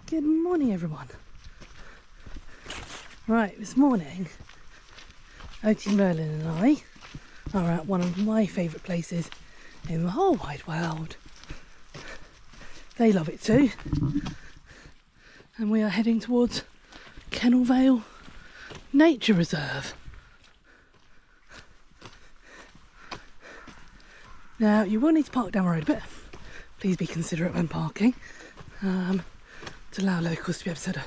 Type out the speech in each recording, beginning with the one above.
Good morning, everyone. Right, this morning, Merlin and I are at one of my favourite places in the whole wide world. They love it too. And we are heading towards Kennall Vale Nature Reserve. Now, you will need to park down the road a bit. Please be considerate when parking. To allow locals to be able to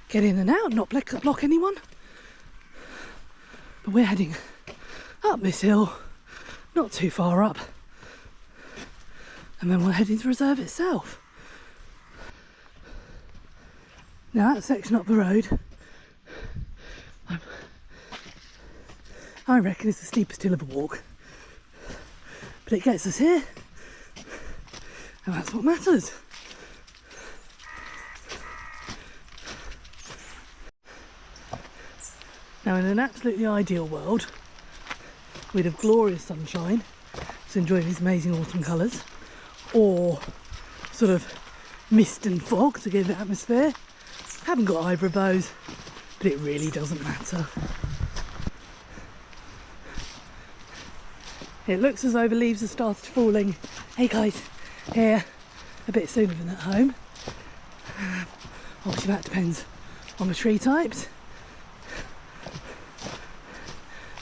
get in and out, not block anyone. But we're heading up this hill, not too far up, and then we're heading to the reserve itself. Now that section up the road, I reckon it's the steepest hill of a walk, but it gets us here, and that's what matters. Now, in an absolutely ideal world, we'd have glorious sunshine to enjoy these amazing autumn colours, or sort of mist and fog to give it atmosphere. Haven't got either of those, but it really doesn't matter. It looks as though the leaves have started falling. Hey guys, here a bit sooner than at home. Obviously that depends on the tree types.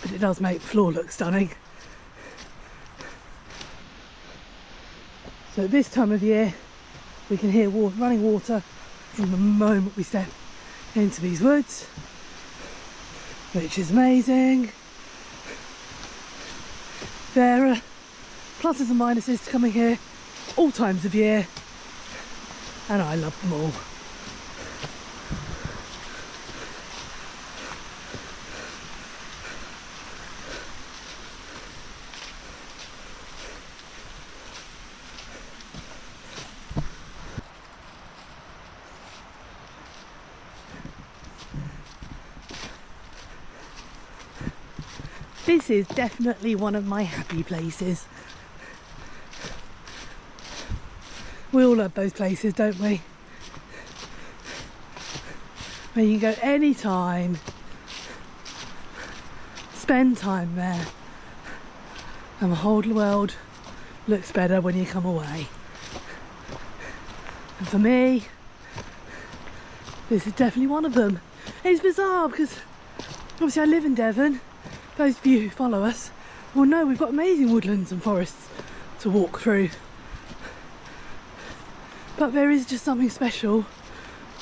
But it does make the floor look stunning. So at this time of year, we can hear running water from the moment we step into these woods, which is amazing. There are pluses and minuses to coming here all times of year, and I love them all. This is definitely one of my happy places. We all love those places, don't we? Where you can go anytime, spend time there, and the whole world looks better when you come away. And for me, this is definitely one of them. It's bizarre because obviously I live in Devon. Those of you who follow us will know we've got amazing woodlands and forests to walk through. But there is just something special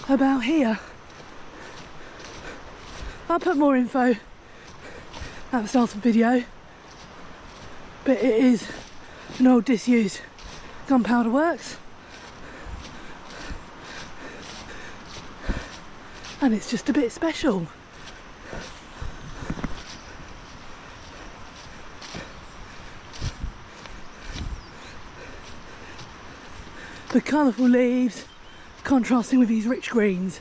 about here. I'll put more info at the start of the video, but it is an old disused gunpowder works, and it's just a bit special. The colourful leaves contrasting with these rich greens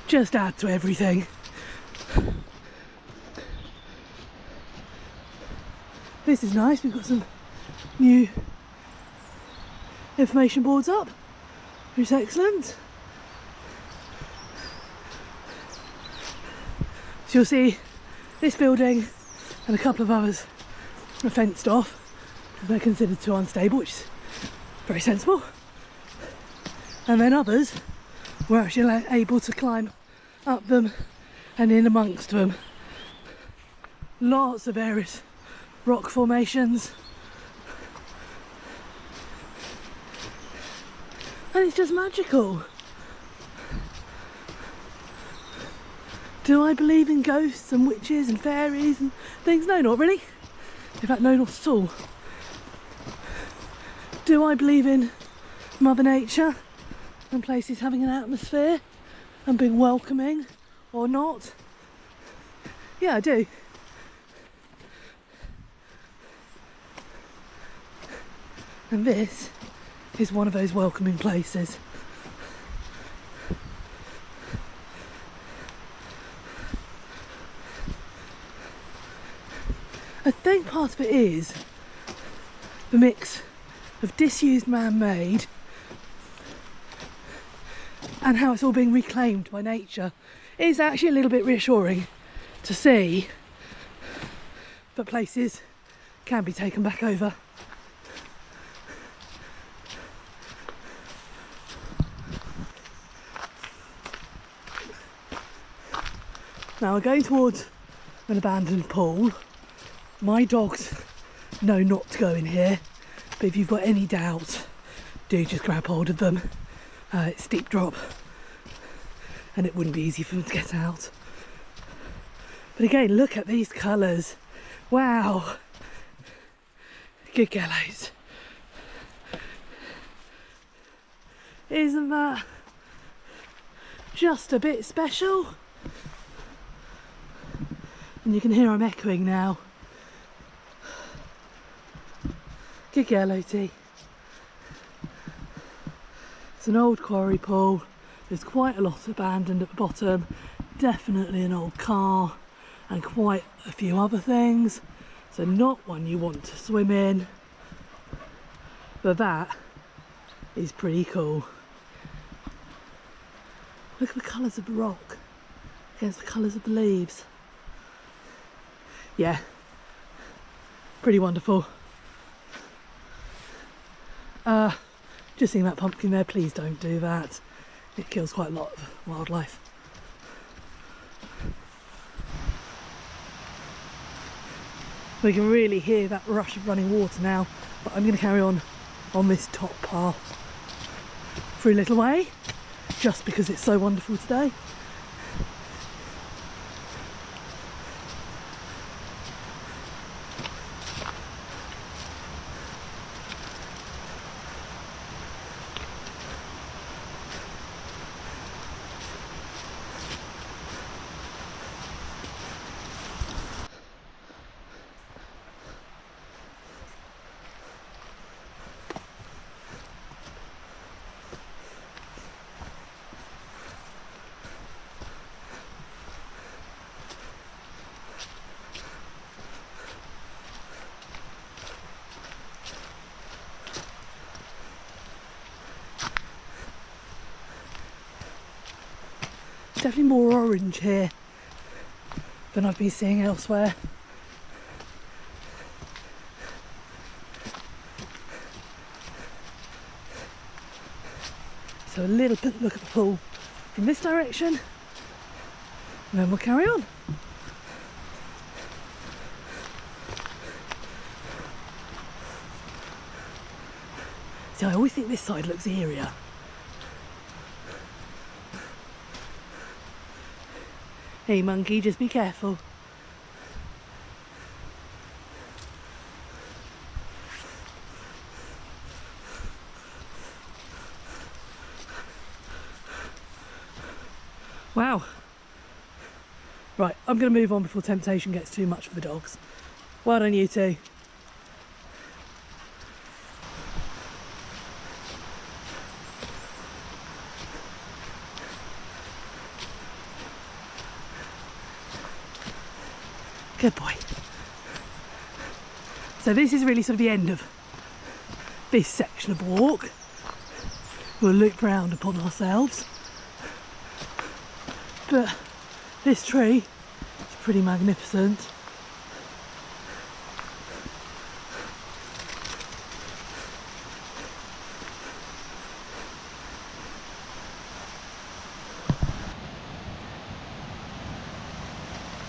just add to everything. This is nice, we've got some new information boards up, which is excellent. So you'll see this building and a couple of others are fenced off because they're considered too unstable, which is very sensible. And then others were actually able to climb up them and in amongst them. Lots of various rock formations. And it's just magical. Do I believe in ghosts and witches and fairies and things? No, not really. In fact, no, not at all. Do I believe in Mother Nature and places having an atmosphere and being welcoming or not? Yeah, I do. And this is one of those welcoming places. I think part of it is the mix of disused man-made and how it's all being reclaimed by nature. It's actually a little bit reassuring to see that places can be taken back over. Now we're going towards an abandoned pool. My dogs know not to go in here, but if you've got any doubt, do just grab hold of them. It's steep drop and it wouldn't be easy for them to get out. But again, look at these colours. Wow. Good gallows. Isn't that just a bit special? And you can hear I'm echoing now. Good girl, Oti. It's an old quarry pool. There's quite a lot abandoned at the bottom. Definitely an old car and quite a few other things. So not one you want to swim in. But that is pretty cool. Look at the colours of the rock against the colours of the leaves. Yeah, pretty wonderful. Just seeing that pumpkin there, please don't do that. It kills quite a lot of wildlife. We can really hear that rush of running water now, but I'm going to carry on this top path for a little way, just because it's so wonderful today. Definitely more orange here than I've been seeing elsewhere. So a little bit look at the pool from this direction, and then we'll carry on. See, I always think this side looks eerier. Hey monkey, just be careful. Wow. Right, I'm going to move on before temptation gets too much for the dogs. Well done, you two. Good boy. So this is really sort of the end of this section of walk. We'll loop round upon ourselves. But this tree is pretty magnificent.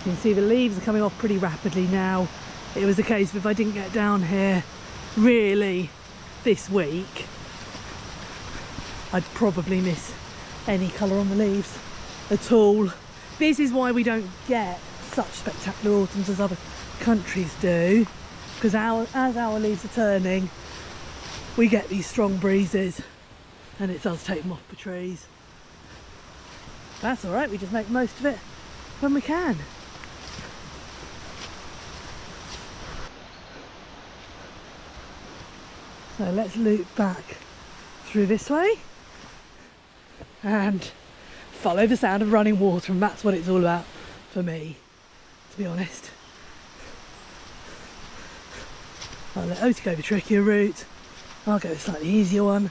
You can see the leaves are coming off pretty rapidly now. It was a case of if I didn't get down here really this week, I'd probably miss any colour on the leaves at all. This is why we don't get such spectacular autumns as other countries do, because as our leaves are turning, we get these strong breezes and it does take them off the trees. That's alright, we just make most of it when we can. So let's loop back through this way and follow the sound of running water, and that's what it's all about for me, to be honest. I'll let Oti go the trickier route, I'll go the slightly easier one.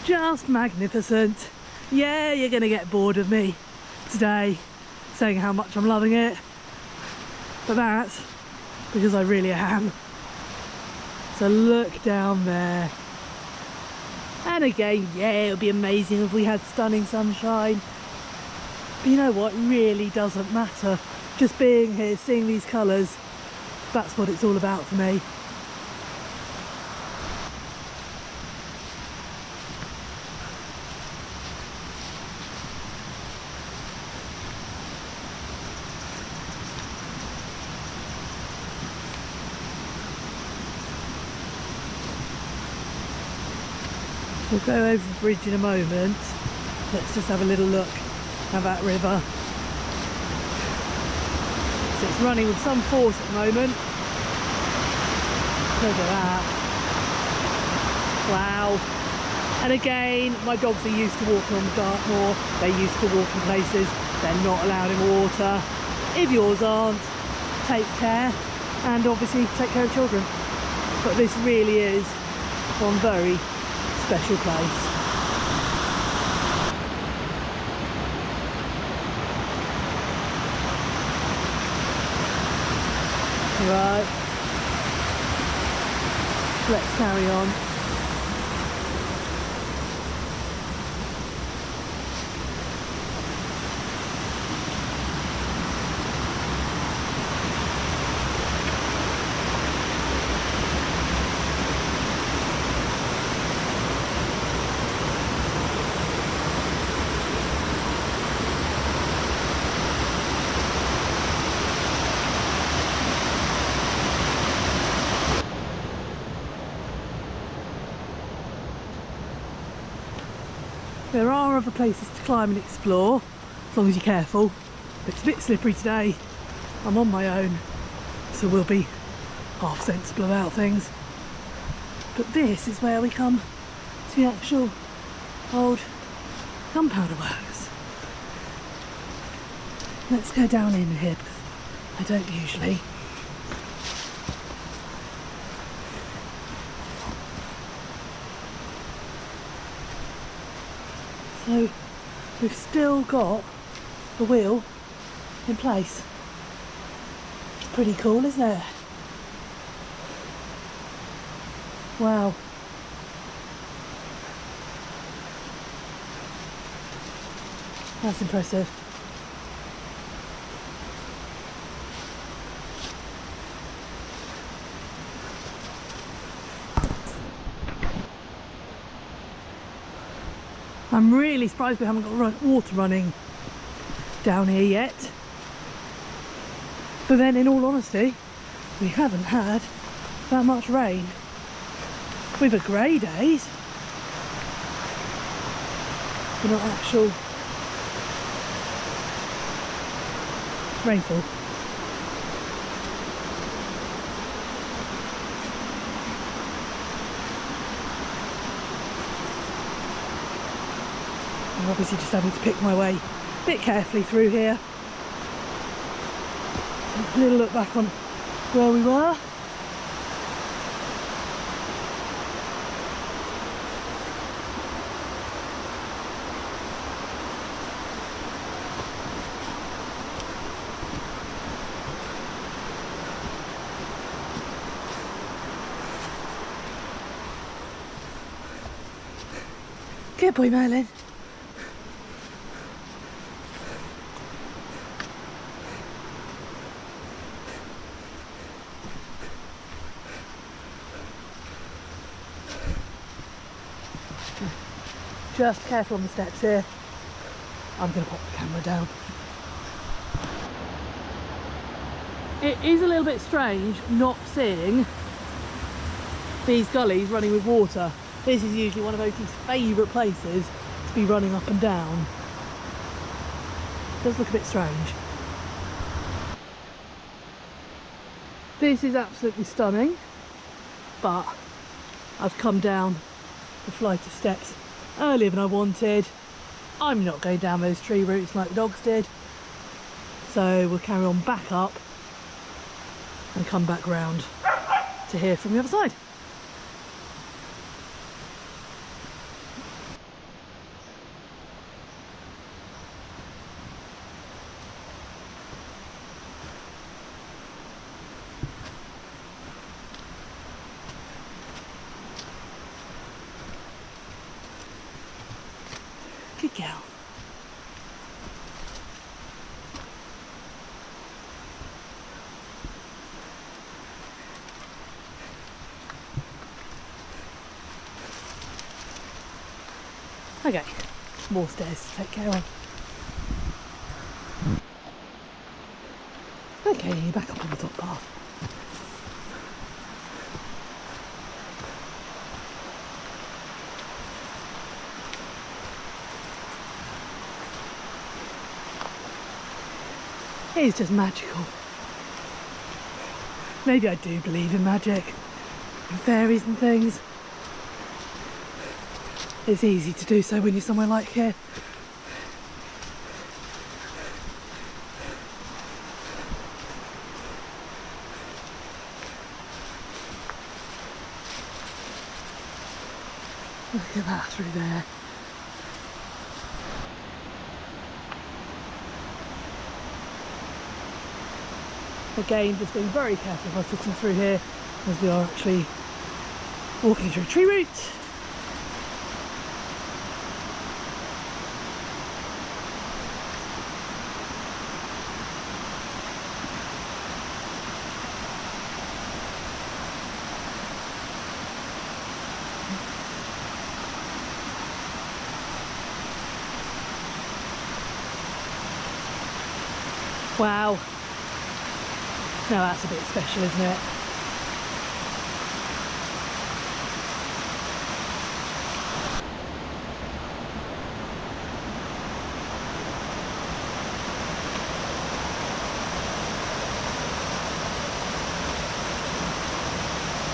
just magnificent. Yeah, you're gonna get bored of me today saying how much I'm loving it, but that's because I really am. So look down there. And again, yeah, it would be amazing if we had stunning sunshine. But you know what? It really doesn't matter. Just being here, seeing these colours, that's what it's all about for me. We'll go over the bridge in a moment. Let's just have a little look at that river. So it's running with some force at the moment. Look at that. Wow. And again, my dogs are used to walking on the Dartmoor. They're used to walking places. They're not allowed in water. If yours aren't, take care. And obviously take care of children. But this really is one very special place. Right, let's carry on. There are other places to climb and explore, as long as you're careful. But it's a bit slippery today. I'm on my own, so we'll be half sensible about things. But this is where we come to the actual old gunpowder works. Let's go down in here, because I don't usually. So we've still got the wheel in place. It's pretty cool, isn't it? Wow. That's impressive. I'm really surprised we haven't got water running down here yet. But then, in all honesty, we haven't had that much rain. We've had grey days, but not actual rainfall. I'm obviously just having to pick my way a bit carefully through here. A little look back on where we were. Good boy, Merlin. Just careful on the steps here. I'm going to pop the camera down. It is a little bit strange not seeing these gullies running with water. This is usually one of Oakie's favourite places to be running up and down. It does look a bit strange. This is absolutely stunning, but I've come down the flight of steps earlier than I wanted. I'm not going down those tree roots like the dogs did, so we'll carry on back up and come back round to hear from the other side. Good girl. Okay, more stairs to take care of. Okay, back up on the top path. It is just magical. Maybe I do believe in magic and fairies and things. It's easy to do so when you're somewhere like here. Look at that through there. Again, just being very careful by footing through here as we are actually walking through a tree route. Wow. Now that's a bit special, isn't it?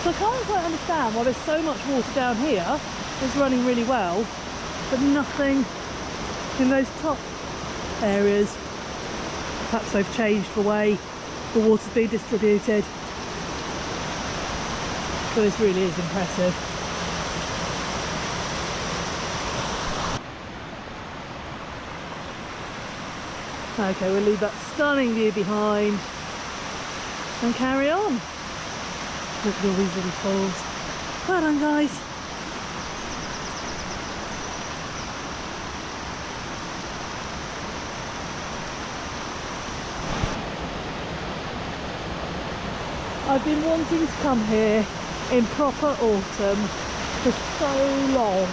So I can't quite understand why there's so much water down here. It's running really well, but nothing in those top areas. Perhaps they've changed the way the water's being distributed. But this really is impressive. Okay, we'll leave that stunning view behind and carry on. Look at all these little falls. Well done, guys. I've been wanting to come here in proper autumn for so long.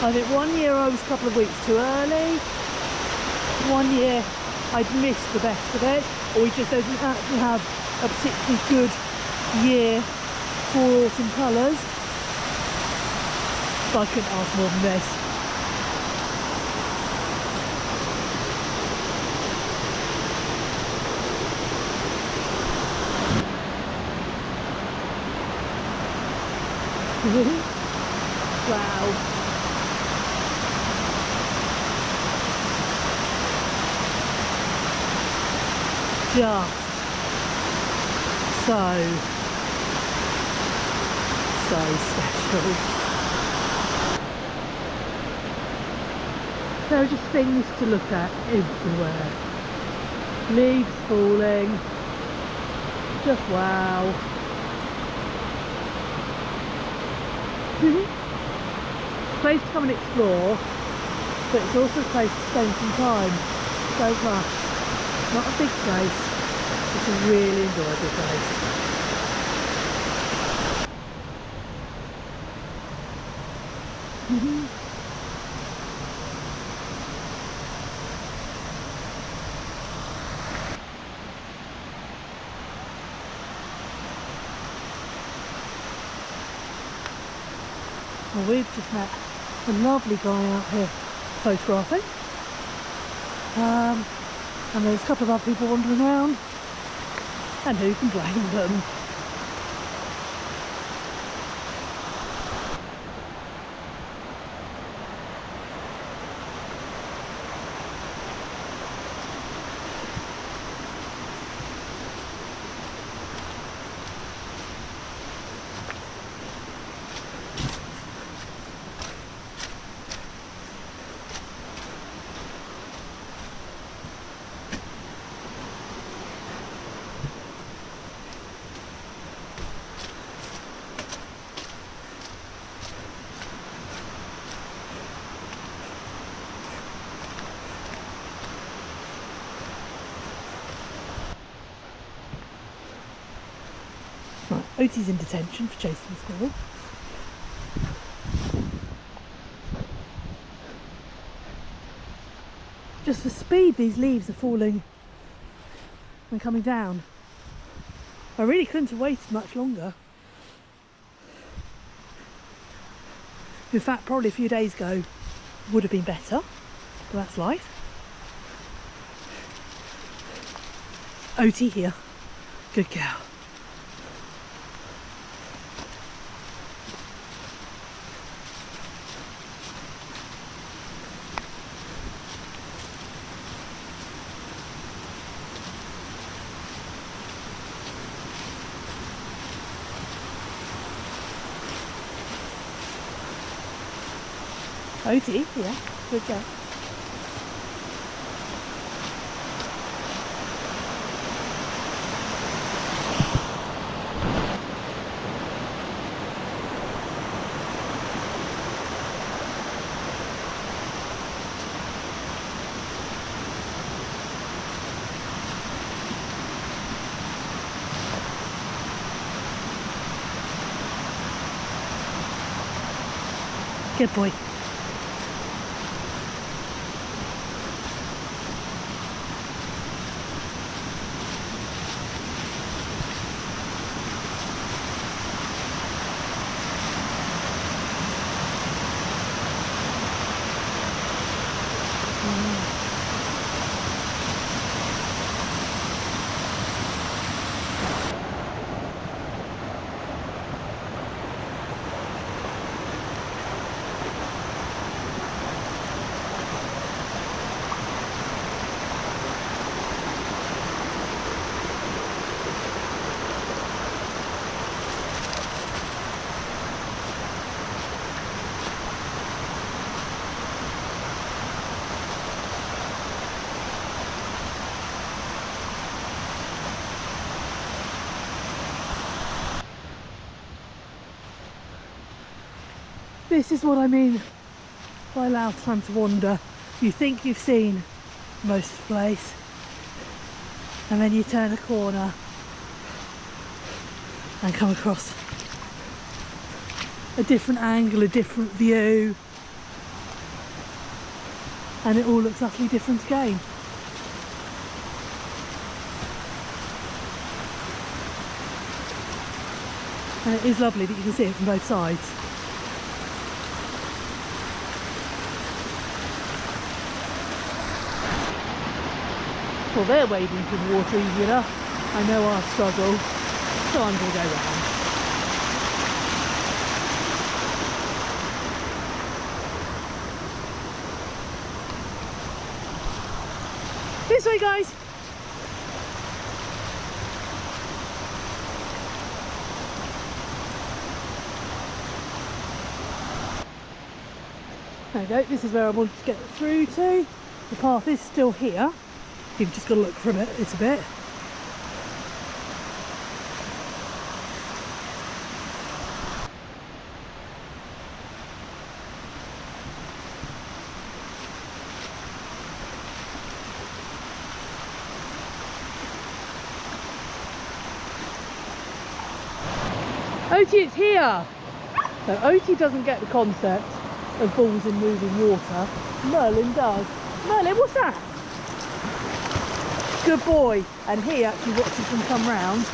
I think one year I was a couple of weeks too early. One year I'd missed the best of it, or we just didn't actually have a particularly good year for autumn colours. But I couldn't ask more than this. Wow. Just so special. There are just things to look at everywhere. Leaves falling. Just wow. Place to come and explore, but it's also a place to spend some time. Don't rush. Not a big place, it's a really enjoyable place. Well, we've just met a lovely guy out here photographing, and there's a couple of other people wandering around, and who can blame them? Otie's in detention for chasing the squirrel. Just for speed, these leaves are falling and coming down. I really couldn't have waited much longer. In fact, probably a few days ago would have been better, but that's life. Otie here. Good girl. Otie, yeah, good girl. Good boy. This is what I mean by allow time to wander. You think you've seen most of the place, and then you turn a corner and come across a different angle, a different view, and it all looks utterly different again. And it is lovely that you can see it from both sides. Well, they're wading through the water easy enough. I know our struggle, so I'm going to go round. This way, guys. There we go, this is where I wanted to get through to. The path is still here. You've just got to look from it a bit. Otie, it's here! So Otie doesn't get the concept of balls in moving water. Merlin does. Merlin, what's that? Good boy. And he actually watches them come round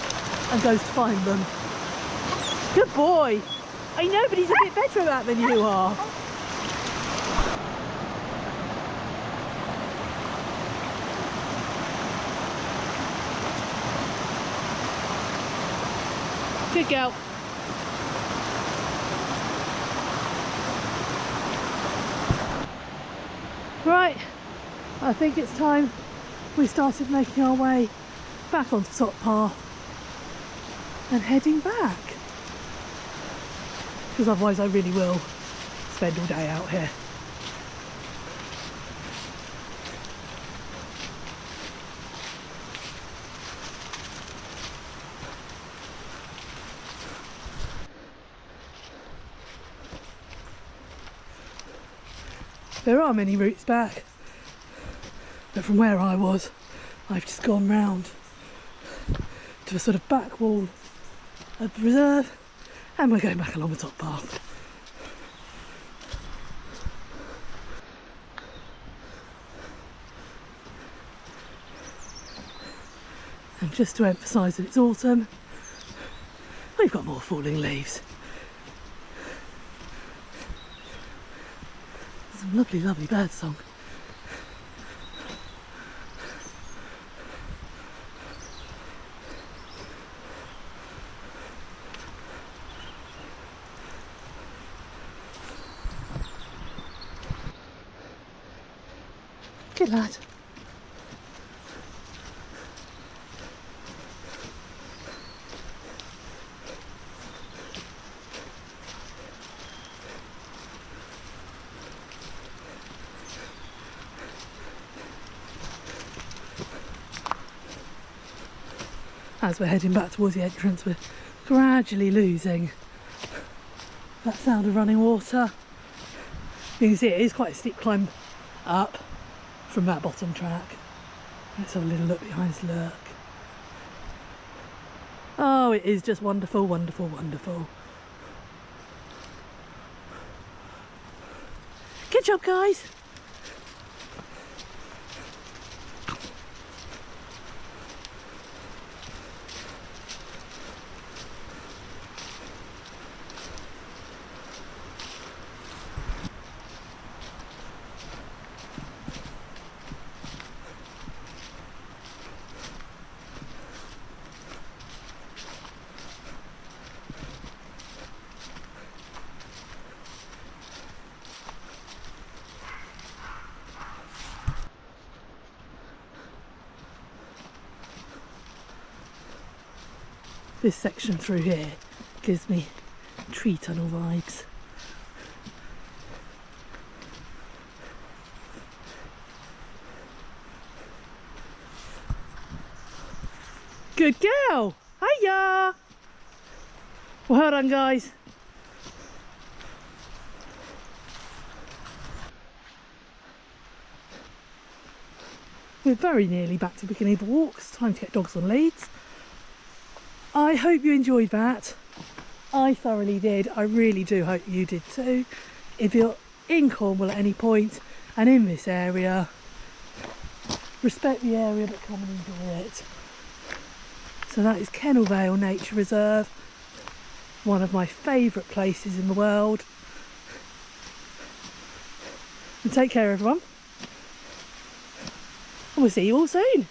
and goes to find them. Good boy. I know, but he's a bit better at that than you are. Good girl. Right, I think it's time we started making our way back onto the top path and heading back, because otherwise I really will spend all day out here. There are many routes back, but from where I was, I've just gone round to a sort of back wall of the reserve, and we're going back along the top path. And just to emphasise that it's autumn, we've got more falling leaves. Some lovely, lovely bird song. Good lad. As we're heading back towards the entrance, we're gradually losing that sound of running water. You can see it is quite a steep climb up from that bottom track. Let's have a little look behind this lurk. Oh, it is just wonderful, wonderful, wonderful. Good job, guys. This section through here gives me tree tunnel vibes. Good girl! Hiya! Well done, guys. We're very nearly back to the beginning of the walk. It's time to get dogs on leads. I hope you enjoyed that. I thoroughly did. I really do hope you did too. If you're in Cornwall at any point and in this area, respect the area but come and enjoy it. So that is Kennall Vale Nature Reserve, one of my favourite places in the world. And take care, everyone. And we'll see you all soon.